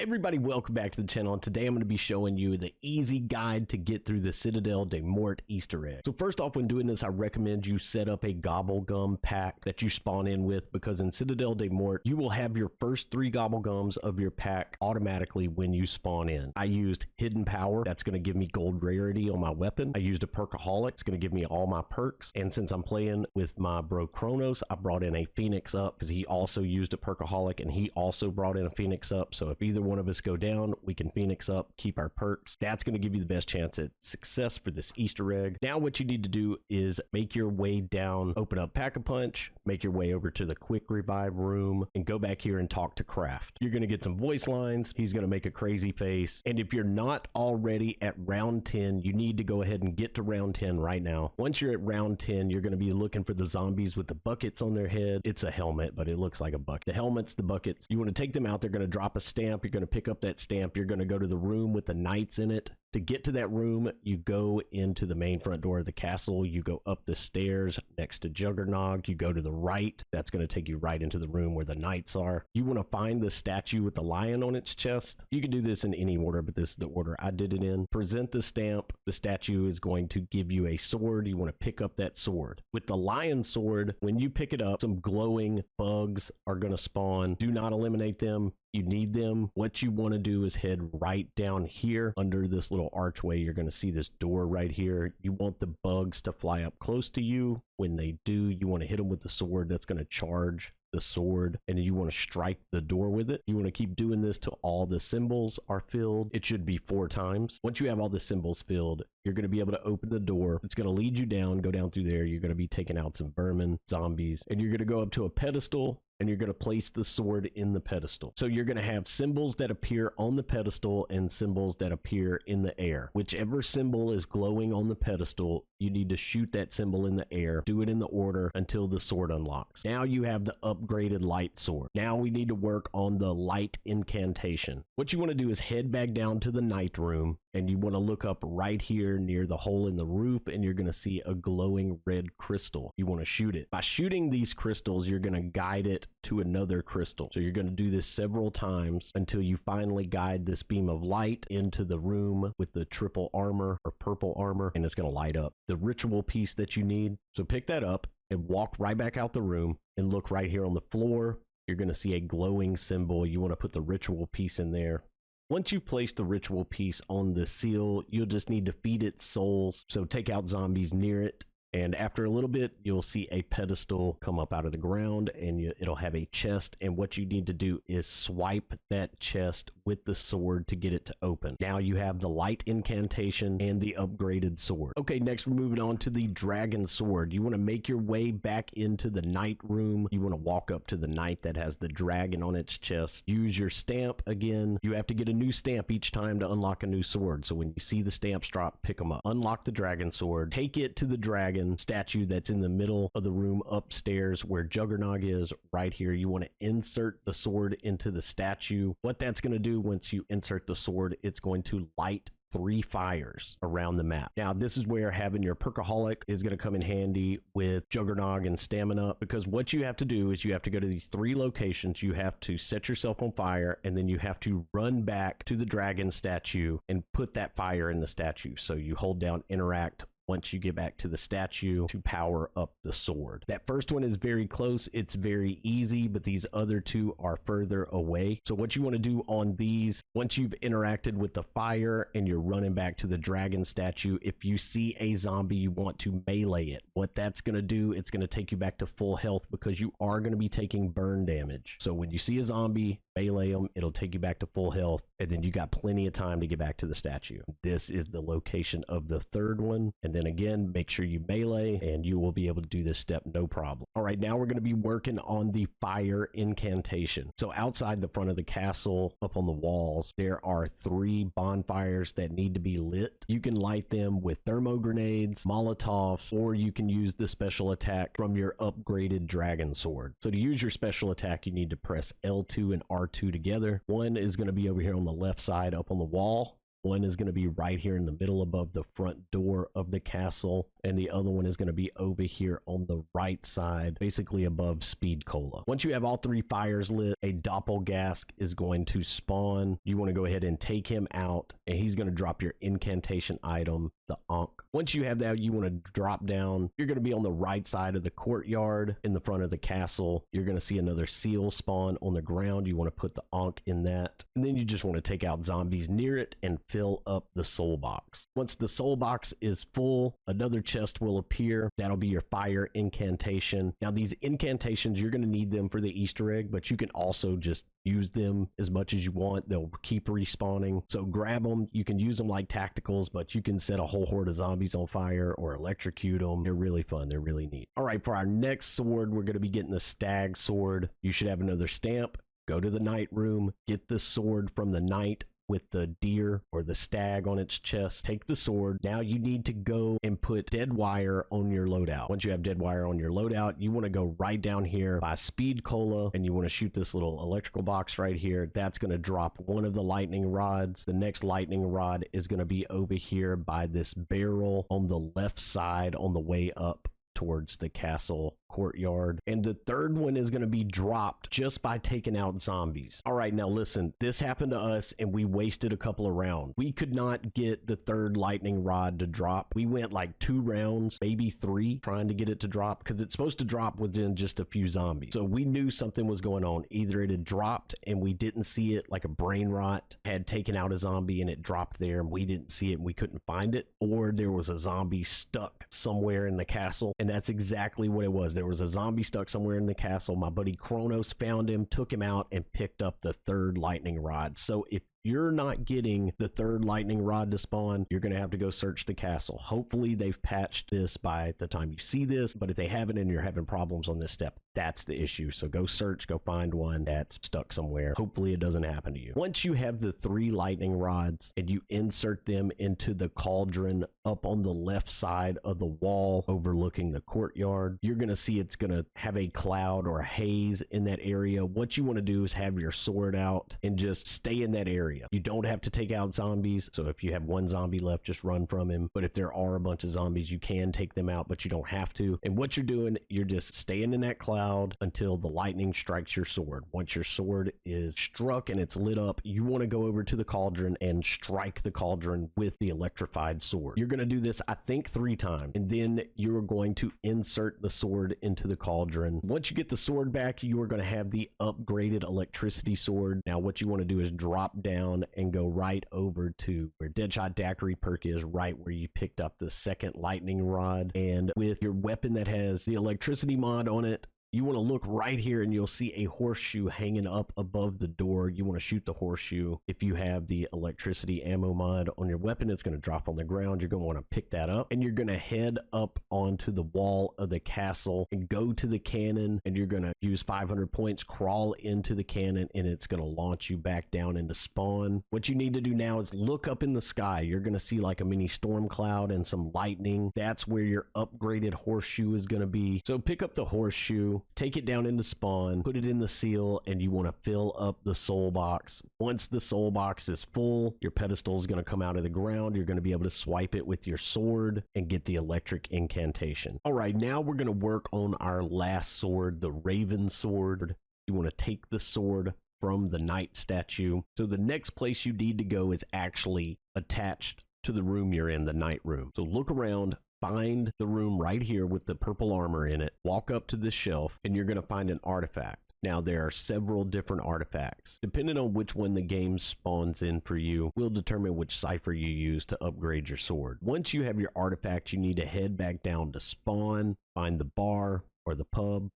Everybody, welcome back to the channel, and today I'm going to be showing you the easy guide to get through the Citadelle Des Morts Easter egg. So first off, when doing this, I recommend you set up a gobble gum pack that you spawn in with, because in Citadelle Des Morts, you will have your first 3 gobble gums of your pack automatically when you spawn in. I used Hidden Power. That's going to give me gold rarity on my weapon. I used a Perkaholic. It's going to give me all my perks. And since I'm playing with my bro Kronos, I brought in a Phoenix up because he also used a Perkaholic and he also brought in a Phoenix up. So if either one of us go down, we can Phoenix up, keep our perks. That's going to give you the best chance at success for this Easter egg. Now what you need to do is make your way down, open up Pack-a-Punch, make your way over to the quick revive room, and go back here and talk to Craft. You're going to get some voice lines. He's going to make a crazy face. And if you're not already at round 10, you need to go ahead and get to round 10 right now. Once you're at round 10, you're going to be looking for the zombies with the buckets on their head. It's a helmet, but it looks like a bucket. The helmets, the buckets, you want to take them out. They're going to drop a stamp. You're going to pick up that stamp. You're going to go to the room with the knights in it. To get to that room, you go into the main front door of the castle. You go up the stairs next to Juggernog. You go to the right. That's going to take you right into the room where the knights are. You want to find the statue with the lion on its chest. You can do this in any order, but this is the order I did it in. Present the stamp. The statue is going to give you a sword. You want to pick up that sword. With the lion sword, when you pick it up, some glowing bugs are going to spawn. Do not eliminate them. You need them. What you want to do is head right down here under this little archway. You're going to see this door right here. You want the bugs to fly up close to you. When they do, you want to hit them with the sword. That's going to charge the sword, and you want to strike the door with it. You want to keep doing this till all the symbols are filled. It should be 4 times. Once you have all the symbols filled, you're going to be able to open the door. It's going to lead you down. Go down through there. You're going to be taking out some vermin, zombies, and you're going to go up to a pedestal, and you're going to place the sword in the pedestal. So you're going to have symbols that appear on the pedestal and symbols that appear in the air. Whichever symbol is glowing on the pedestal, you need to shoot that symbol in the air. Do it in the order until the sword unlocks. Now you have the upgraded light sword. Now we need to work on the light incantation. What you want to do is head back down to the night room, and you want to look up right here near the hole in the roof, and you're going to see a glowing red crystal. You want to shoot it. By shooting these crystals, you're going to guide it to another crystal. So you're going to do this several times until you finally guide this beam of light into the room with the triple armor or purple armor, and it's going to light up. The ritual piece that you need, so pick that up and walk right back out the room and look right here on the floor. You're going to see a glowing symbol. You want to put the ritual piece in there. Once you've placed the ritual piece on the seal, you'll just need to feed it souls. So take out zombies near it. And after a little bit, you'll see a pedestal come up out of the ground, and it'll have a chest. And what you need to do is swipe that chest with the sword to get it to open. Now you have the light incantation and the upgraded sword. Okay, next we're moving on to the dragon sword. You want to make your way back into the night room. You want to walk up to the knight that has the dragon on its chest. Use your stamp again. You have to get a new stamp each time to unlock a new sword. So when you see the stamps drop, pick them up. Unlock the dragon sword. Take it to the dragon statue that's in the middle of the room upstairs where Juggernog is. Right here, you want to insert the sword into the statue. What that's going to do once you insert the sword, it's going to light 3 fires around the map. Now this is where having your Perkaholic is going to come in handy with Juggernog and stamina, because what you have to do is you have to go to these 3 locations. You have to set yourself on fire, and then you have to run back to the dragon statue and put that fire in the statue. So you hold down interact once you get back to the statue to power up the sword. That first one is very close. It's very easy, but these other 2 are further away. So what you want to do on these, once you've interacted with the fire and you're running back to the dragon statue, if you see a zombie, you want to melee it. What that's going to do, it's going to take you back to full health, because you are going to be taking burn damage. So when you see a zombie, melee them, it'll take you back to full health, and then you got plenty of time to get back to the statue. This is the location of the 3rd one. And then again, make sure you melee, and you will be able to do this step no problem. All right, now we're going to be working on the fire incantation. So outside the front of the castle, up on the walls, there are 3 bonfires that need to be lit. You can light them with thermo grenades, Molotovs, or you can use the special attack from your upgraded dragon sword. So to use your special attack, you need to press L2 and R2 together. One is going to be over here on the left side up on the wall, One is going to be right here in the middle above the front door of the castle, and the other one is going to be over here on the right side, basically above Speed Cola. Once you have all three fires lit, a doppelgask is going to spawn. You want to go ahead and take him out, and he's going to drop your incantation item, the Ankh. Once you have that, you want to drop down. You're going to be on the right side of the courtyard in the front of the castle. You're going to see another seal spawn on the ground. You want to put the Ankh in that, and then you just want to take out zombies near it and fill up the soul box. Once the soul box is full, another chest will appear. That'll be your fire incantation. Now these incantations, you're going to need them for the Easter egg, but you can also just use them as much as you want. They'll keep respawning, so grab them. You can use them like tacticals, but you can set a whole horde of zombies on fire or electrocute them. They're really fun. They're really neat. All right, for our next sword, we're going to be getting the stag sword. You should have another stamp. Go to the night room, get the sword from the knight with the deer or the stag on its chest. Take the sword. Now you need to go and put dead wire on your loadout. Once you have dead wire on your loadout, you want to go right down here by Speed Cola, and you want to shoot this little electrical box right here. That's going to drop one of the lightning rods. The next lightning rod is going to be over here by this barrel on the left side on the way up towards the castle courtyard, and the third one is going to be dropped just by taking out zombies. All right, now listen, this happened to us and we wasted a couple of rounds. We could not get the third lightning rod to drop. We went like 2 rounds, maybe 3, trying to get it to drop, because it's supposed to drop within just a few zombies. So we knew something was going on. Either it had dropped and we didn't see it, like a brain rot had taken out a zombie and it dropped there and we didn't see it and we couldn't find it, or there was a zombie stuck somewhere in the castle, and that's exactly what it was. There was a zombie stuck somewhere in the castle. My buddy Kronos found him, took him out, and picked up the third lightning rod. So if you're not getting the third lightning rod to spawn, you're going to have to go search the castle. Hopefully they've patched this by the time you see this, but if they haven't and you're having problems on this step, that's the issue. So go search, go find one that's stuck somewhere. Hopefully it doesn't happen to you. Once you have the 3 lightning rods and you insert them into the cauldron up on the left side of the wall overlooking the courtyard, you're going to see it's going to have a cloud or a haze in that area. What you want to do is have your sword out and just stay in that area. You don't have to take out zombies, so if you have 1 zombie left, just run from him. But if there are a bunch of zombies, you can take them out, but you don't have to. And what you're doing, you're just staying in that cloud until the lightning strikes your sword. Once your sword is struck and it's lit up, you want to go over to the cauldron and strike the cauldron with the electrified sword. You're going to do this, I think, 3 times, and then you're going to insert the sword into the cauldron. Once you get the sword back, you are going to have the upgraded electricity sword. Now what you want to do is drop down and go right over to where Deadshot Daiquiri perk is, right where you picked up the second lightning rod. And with your weapon that has the electricity mod on it, you want to look right here and you'll see a horseshoe hanging up above the door. You want to shoot the horseshoe. If you have the electricity ammo mod on your weapon, it's going to drop on the ground. You're going to want to pick that up, and you're going to head up onto the wall of the castle and go to the cannon, and you're going to use 500 points, crawl into the cannon, and it's going to launch you back down into spawn. What you need to do now is look up in the sky. You're going to see like a mini storm cloud and some lightning. That's where your upgraded horseshoe is going to be. So pick up the horseshoe, take it down into spawn, put it in the seal, and you want to fill up the soul box. Once the soul box is full, your pedestal is going to come out of the ground. You're going to be able to swipe it with your sword and get the electric incantation. All right, now we're going to work on our last sword, the Raven sword. You want to take the sword from the knight statue. So the next place you need to go is actually attached to the room you're in, the knight room. So look around, find the room right here with the purple armor in it, walk up to this shelf, and you're going to find an artifact. Now, there are several different artifacts. Depending on which one the game spawns in for you, will determine which cipher you use to upgrade your sword. Once you have your artifact, you need to head back down to spawn, find the bar or the pub.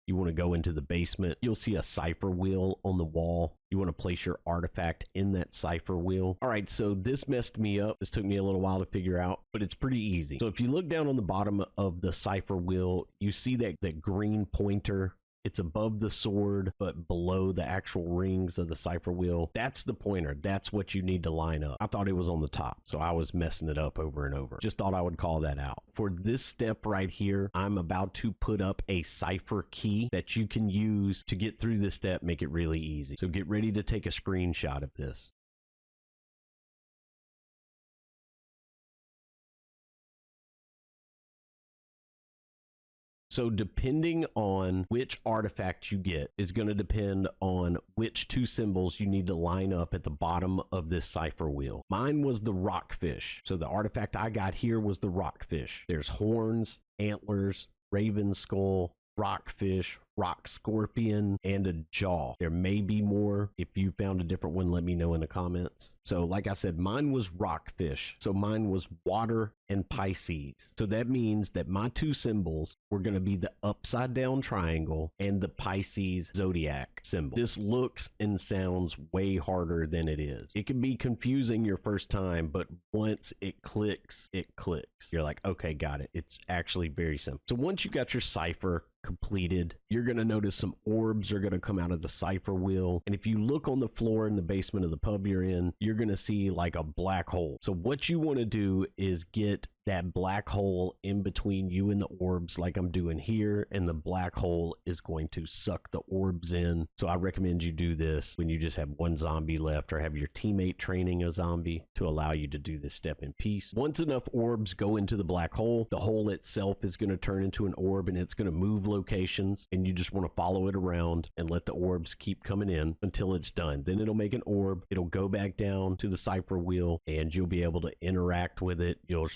You want to go into the basement. You'll see a cipher wheel on the wall. You want to place your artifact in that cipher wheel. All right, so this messed me up. This took me a little while to figure out, but it's pretty easy. So if you look down on the bottom of the cipher wheel, you see that green pointer. It's above the sword, but below the actual rings of the cipher wheel. That's the pointer. That's what you need to line up. I thought it was on the top, so I was messing it up over and over. Just thought I would call that out. For this step right here, I'm about to put up a cipher key that you can use to get through this step, make it really easy. So get ready to take a screenshot of this. So depending on which artifact you get is going to depend on which two symbols you need to line up at the bottom of this cipher wheel. Mine was the rockfish. So the artifact I got here was the rockfish. There's horns, antlers, raven skull, rockfish, rock scorpion, and a jaw. There may be more. If you found a different one, let me know in the comments. So like I said, mine was rockfish. So mine was water and Pisces. So that means that my two symbols were going to be the upside down triangle and the Pisces zodiac symbol. This looks and sounds way harder than it is. It can be confusing your first time, but once it clicks, it clicks. You're like, okay, got it. It's actually very simple. So once you got your cipher completed, you're going to notice some orbs are going to come out of the cipher wheel. And if you look on the floor in the basement of the pub you're in, you're going to see like a black hole. So what you want to do is get that black hole in between you and the orbs like I'm doing here, and the black hole is going to suck the orbs in. So I recommend you do this when you just have one zombie left or have your teammate training a zombie to allow you to do this step in peace. Once enough orbs go into the black hole, the hole itself is going to turn into an orb and it's going to move locations, and you just want to follow it around and let the orbs keep coming in until it's done. Then it'll make an orb, it'll go back down to the cipher wheel, and you'll be able to interact with it. Your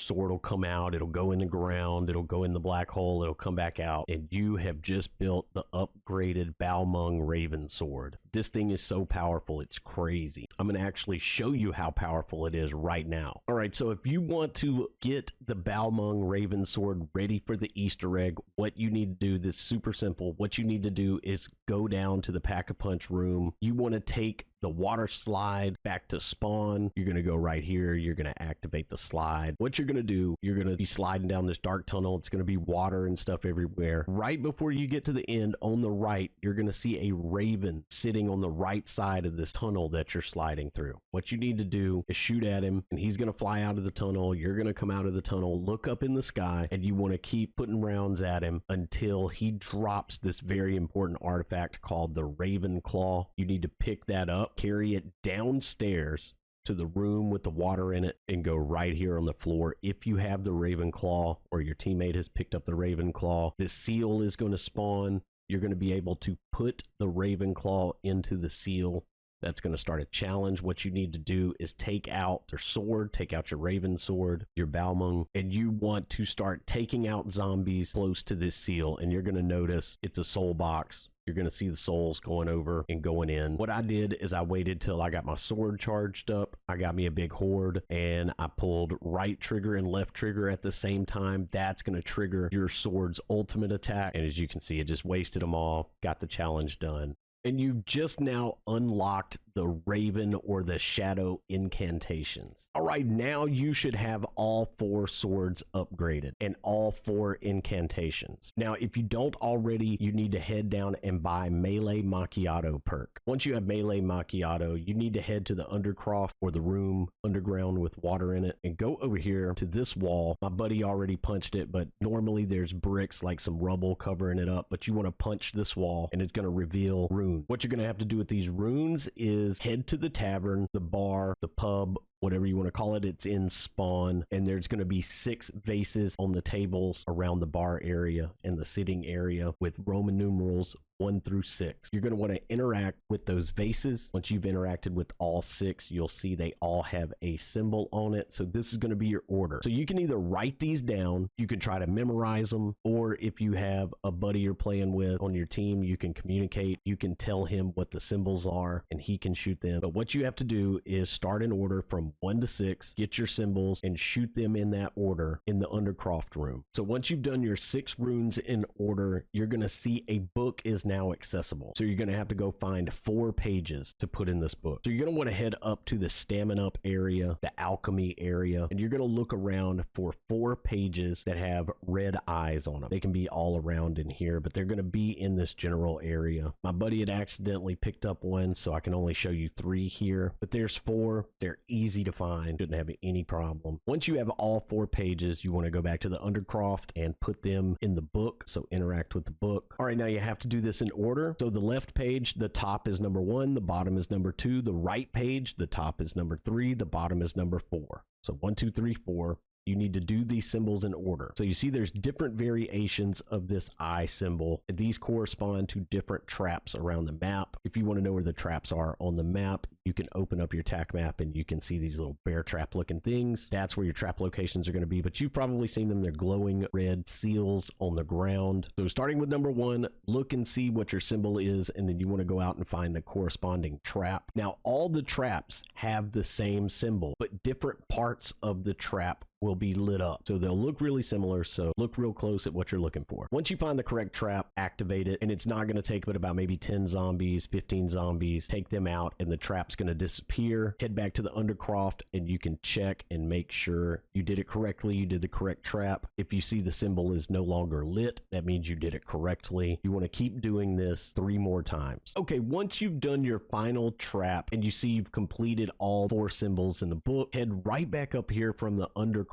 sword will come out, it'll go in the ground, it'll go in the black hole, it'll come back out, and you have just built the upgraded Balmung Raven sword. This thing is so powerful, it's crazy. I'm going to actually show you how powerful it is right now. All right, so if you want to get the Balmung Raven sword ready for the Easter egg, what you need to do, this is super simple. What you need to do is go down to the Pack-a-Punch room. You want to take the water slide back to spawn. You're going to go right here. You're going to activate the slide. What you're going to do, you're going to be sliding down this dark tunnel. It's going to be water and stuff everywhere. Right before you get to the end, on the right, you're going to see a raven sitting on the right side of this tunnel that you're sliding through. What you need to do is shoot at him, and he's going to fly out of the tunnel. You're going to come out of the tunnel, look up in the sky, and you want to keep putting rounds at him until he drops this very important artifact called the Raven Claw. You need to pick that up, carry it downstairs to the room with the water in it, and go right here on the floor. If you have the Raven Claw or your teammate has picked up the Raven Claw, this seal is going to spawn. You're going to be able to put the Raven Claw into the seal. That's going to start a challenge. What you need to do is take out their sword, take out your Raven sword, your Balmung, and you want to start taking out zombies close to this seal. And you're going to notice it's a soul box. You're going to see the souls going over and going in. What I did is I waited till I got my sword charged up. I got me a big horde, and I pulled right trigger and left trigger at the same time. That's going to trigger your sword's ultimate attack. And as you can see, it just wasted them all, got the challenge done. And you've just now unlocked the Raven or the Shadow incantations. All right, now you should have all 4 swords upgraded and all 4 incantations. Now, if you don't already, you need to head down and buy Melee Macchiato perk. Once you have Melee Macchiato, you need to head to the Undercroft or the room underground with water in it and go over here to this wall. My buddy already punched it, but normally there's bricks, like some rubble covering it up, but you want to punch this wall and it's going to reveal runes. What you're going to have to do with these runes is head to the tavern, the bar, the pub, whatever you want to call it. It's in spawn, and there's going to be 6 vases on the tables around the bar area and the sitting area with Roman numerals 1 through 6. You're going to want to interact with those vases. Once you've interacted with all 6, you'll see they all have a symbol on it. So this is going to be your order. So you can either write these down, you can try to memorize them, or if you have a buddy you're playing with on your team, you can communicate. You can tell him what the symbols are and he can shoot them. But what you have to do is start an order from 1 to 6, get your symbols and shoot them in that order in the Undercroft room. So once you've done your 6 runes in order, you're going to see a book is now accessible. So you're going to have to go find 4 pages to put in this book. So you're going to want to head up to the Stamina Up area, the Alchemy area, and you're going to look around for 4 pages that have red eyes on them. They can be all around in here, but they're going to be in this general area. My buddy had accidentally picked up one, so I can only show you 3 here, but there's 4. They're easy to find, shouldn't have any problem. Once you have all 4 pages, you want to go back to the Undercroft and put them in the book, so interact with the book. All right, now you have to do this in order. So the left page, the top is number 1, the bottom is number 2, the right page, the top is number 3, the bottom is number 4. So 1, 2, 3, 4. you need to do these symbols in order. So you see there's different variations of this eye symbol, and these correspond to different traps around the map. If you want to know where the traps are on the map, you can open up your tac map and you can see these little bear trap looking things. That's where your trap locations are going to be, but you've probably seen them. They're glowing red seals on the ground. So starting with number 1, look and see what your symbol is, and then you want to go out and find the corresponding trap. Now, all the traps have the same symbol, but different parts of the trap will be lit up. So they'll look really similar, so look real close at what you're looking for. Once you find the correct trap, activate it, and it's not going to take but about maybe 10 zombies, 15 zombies. Take them out, and the trap's going to disappear. Head back to the Undercroft, and you can check and make sure you did it correctly, you did the correct trap. If you see the symbol is no longer lit, that means you did it correctly. You want to keep doing this 3 more times. Okay, once you've done your final trap, and you see you've completed all 4 symbols in the book, head right back up here from the Undercroft,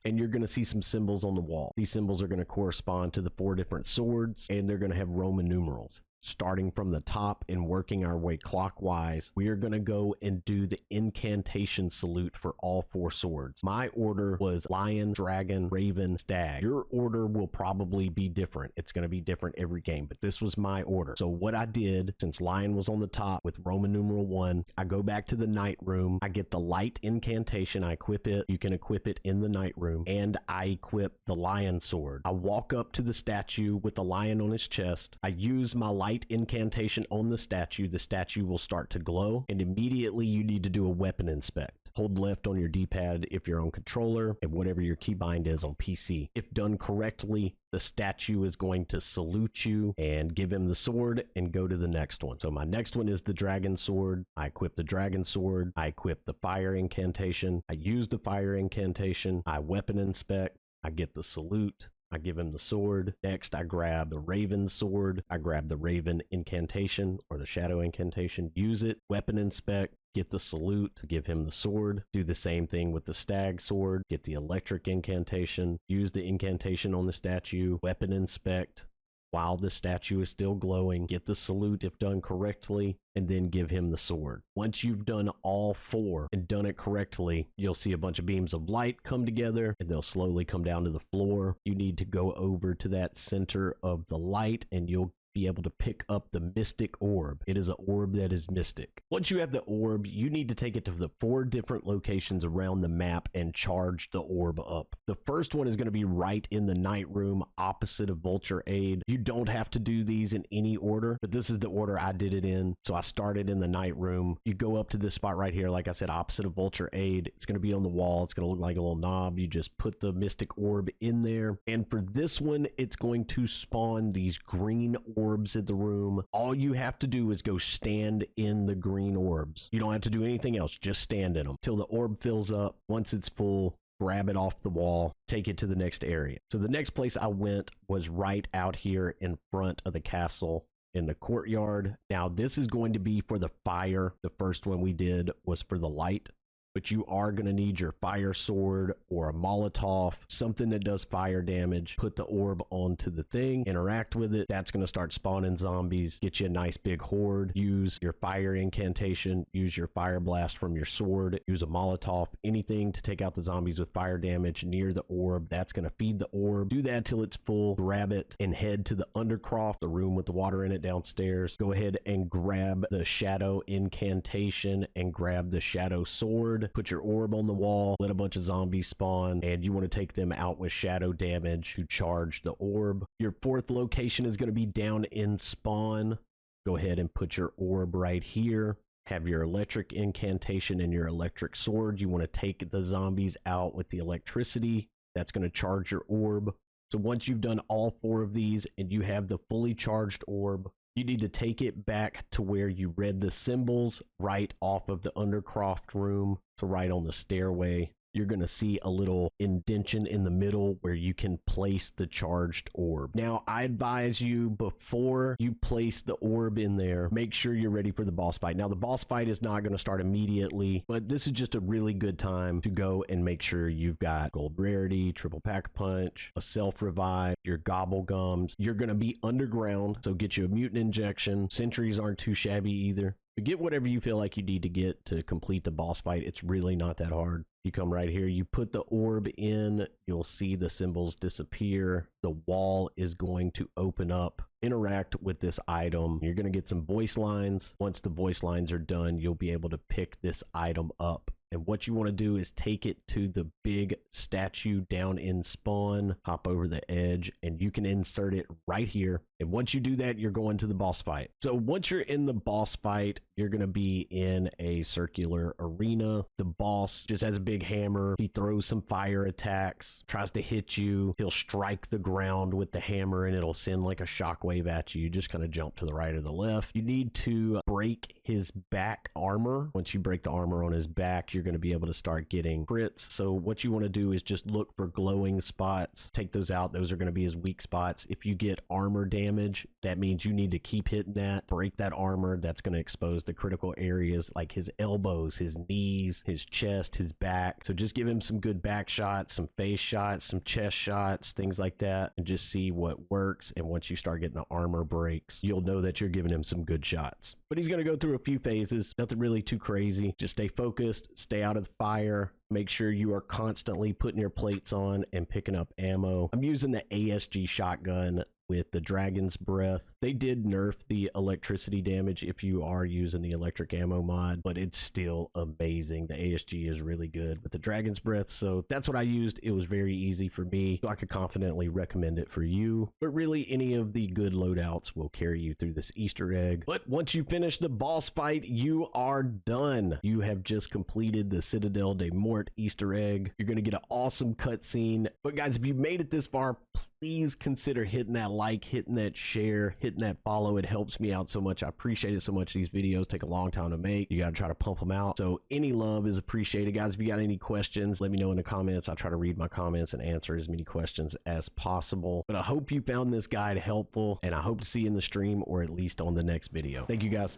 and you're going to see some symbols on the wall. These symbols are going to correspond to the 4 different swords, and they're going to have Roman numerals. Starting from the top and working our way clockwise, we are going to go and do the incantation salute for all 4 swords. My order was lion, dragon, raven, stag. Your order will probably be different. It's going to be different every game, but this was my order. So what I did, since lion was on the top with Roman numeral 1, I go back to the night room. I get the light incantation. I equip it. You can equip it in the night room, and I equip the lion sword. I walk up to the statue with the lion on his chest. I use my light incantation on the statue will start to glow, and immediately you need to do a weapon inspect. Hold left on your D-pad if you're on controller, and whatever your keybind is on PC. If done correctly, the statue is going to salute you and give him the sword and go to the next one. So my next one is the dragon sword. I equip the dragon sword. I equip the fire incantation. I use the fire incantation. I weapon inspect. I get the salute. I give him the sword. Next, I grab the raven sword. I grab the raven incantation or the shadow incantation, use it, weapon inspect, get the salute, give him the sword. Do the same thing with the stag sword, get the electric incantation, use the incantation on the statue, weapon inspect. While the statue is still glowing, get the salute if done correctly, and then give him the sword. Once you've done all 4 and done it correctly, you'll see a bunch of beams of light come together, and they'll slowly come down to the floor. You need to go over to that center of the light, and you'll be able to pick up the mystic orb. It is an orb that is mystic. Once you have the orb, you need to take it to the 4 different locations around the map and charge the orb up. The first one is going to be right in the night room opposite of Vulture Aid. You don't have to do these in any order, but this is the order I did it in. So I started in the night room. You go up to this spot right here, like I said, opposite of Vulture Aid. It's going to be on the wall. It's going to look like a little knob. You just put the mystic orb in there. And for this one, it's going to spawn these green orbs in the room. All you have to do is go stand in the green orbs. You don't have to do anything else. Just stand in them till the orb fills up. Once it's full, grab it off the wall, take it to the next area. So the next place I went was right out here in front of the castle in the courtyard. Now this is going to be for the fire. The first one we did was for the light, but you are going to need your fire sword or a Molotov, something that does fire damage. Put the orb onto the thing, interact with it. That's going to start spawning zombies, get you a nice big horde. Use your fire incantation, use your fire blast from your sword, use a Molotov, anything to take out the zombies with fire damage near the orb. That's going to feed the orb. Do that till it's full, grab it, and head to the Undercroft, the room with the water in it downstairs. Go ahead and grab the shadow incantation and grab the shadow sword. Put your orb on the wall, let a bunch of zombies spawn, and you want to take them out with shadow damage to charge the orb. Your 4th location is going to be down in spawn. Go ahead and put your orb right here. Have your electric incantation and your electric sword. You want to take the zombies out with the electricity. That's going to charge your orb. So once you've done all 4 of these and you have the fully charged orb, you need to take it back to where you read the symbols right off of the Undercroft room. So right on the stairway, you're going to see a little indentation in the middle where you can place the charged orb. Now, I advise you, before you place the orb in there, make sure you're ready for the boss fight. Now, the boss fight is not going to start immediately, but this is just a really good time to go and make sure you've got gold rarity, triple pack punch, a self revive, your gobble gums. You're going to be underground, so get you a mutant injection. Sentries aren't too shabby either. But get whatever you feel like you need to get to complete the boss fight. It's really not that hard. You come right here, you put the orb in, you'll see the symbols disappear. The wall is going to open up. Interact with this item. You're going to get some voice lines. Once the voice lines are done, you'll be able to pick this item up. And what you want to do is take it to the big statue down in spawn, hop over the edge, and you can insert it right here. And once you do that, you're going to the boss fight. So once you're in the boss fight, you're going to be in a circular arena. The boss just has a big hammer. He throws some fire attacks, tries to hit you. He'll strike the ground with the hammer and it'll send like a shockwave at you. You just kind of jump to the right or the left. You need to break his back armor. Once you break the armor on his back, you're going to be able to start getting crits. So what you want to do is just look for glowing spots. Take those out. Those are going to be his weak spots. If you get armor damage, that means you need to keep hitting that, break that armor. That's going to expose the critical areas like his elbows, his knees, his chest, his back. So just give him some good back shots, some face shots, some chest shots, things like that, and just see what works. And once you start getting the armor breaks, you'll know that you're giving him some good shots. But he's going to go through a few phases, nothing really too crazy. Just stay focused, stay out of the fire. Make sure you are constantly putting your plates on and picking up ammo. I'm using the ASG shotgun with the Dragon's Breath. They did nerf the electricity damage if you are using the electric ammo mod, but it's still amazing. The ASG is really good with the Dragon's Breath, so that's what I used. It was very easy for me, so I could confidently recommend it for you. But really, any of the good loadouts will carry you through this Easter egg. But once you finish the boss fight, you are done. You have just completed the Citadelle Des Morts Easter egg. You're going to get an awesome cutscene. But guys, if you made it this far, please consider hitting that like, hitting that share, hitting that follow. It helps me out so much. I appreciate it so much. These videos take a long time to make. You got to try to pump them out. So any love is appreciated. Guys, if you got any questions, let me know in the comments. I'll try to read my comments and answer as many questions as possible. But I hope you found this guide helpful, and I hope to see you in the stream or at least on the next video. Thank you, guys.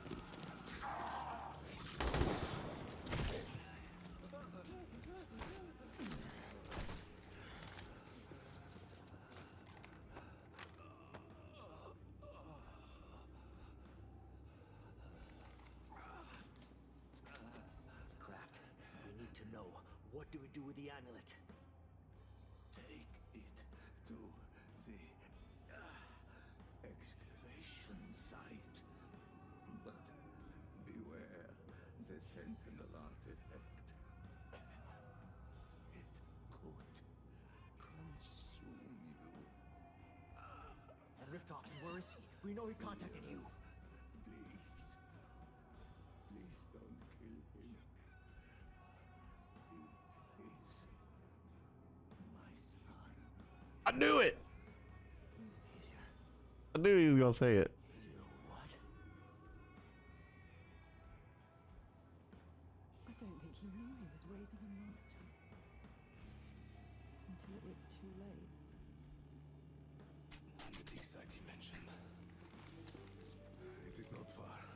What do we do with the amulet? Take it to the excavation site. But beware the sentinel artifact. It could consume you. And Richtofen, where is he? We know he contacted you. Please. Please don't kill him. He is my son. I knew it. I knew he was gonna say it. You what? I don't think he knew he was raising a monster until it was too late. The dig site he mentioned. It is not far.